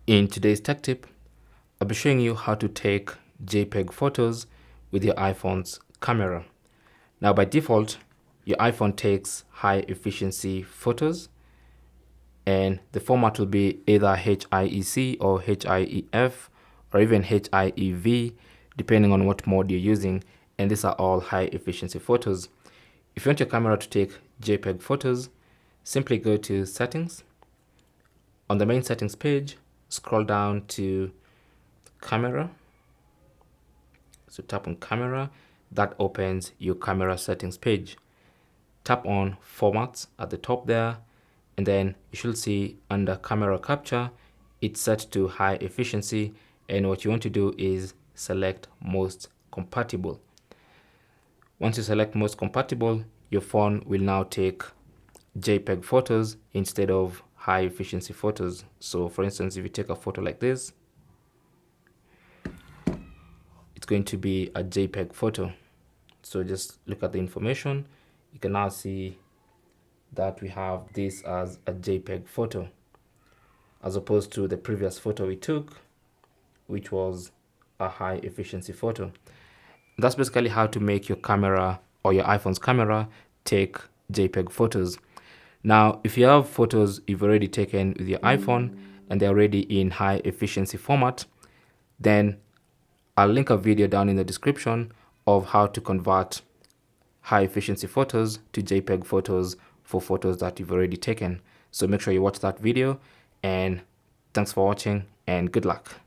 In today's tech tip, I'll be showing you how to take JPEG photos with your iPhone's camera. Now by default, your iPhone takes high efficiency photos and the format will be either HEIC or HEIF or even HEIV depending on what mode you're using, and these are all high efficiency photos. If you want your camera to take JPEG photos, simply go to settings. On the main settings page, scroll down to camera. So tap on camera, that opens your camera settings page. Tap on formats at the top there, and then you should see under camera capture, it's set to high efficiency, and what you want to do is select most compatible. Once you select most compatible, your phone will now take JPEG photos instead of high efficiency photos. So for instance, if you take a photo like this, it's going to be a JPEG photo. So just look at the information. You can now see that we have this as a JPEG photo as opposed to the previous photo we took, which was a high efficiency photo. That's basically how to make your camera or your iPhone's camera take JPEG photos. Now, if you have photos you've already taken with your iPhone and they're already in high efficiency format, then I'll link a video down in the description of how to convert high efficiency photos to JPEG photos for photos that you've already taken. So make sure you watch that video, and thanks for watching and good luck.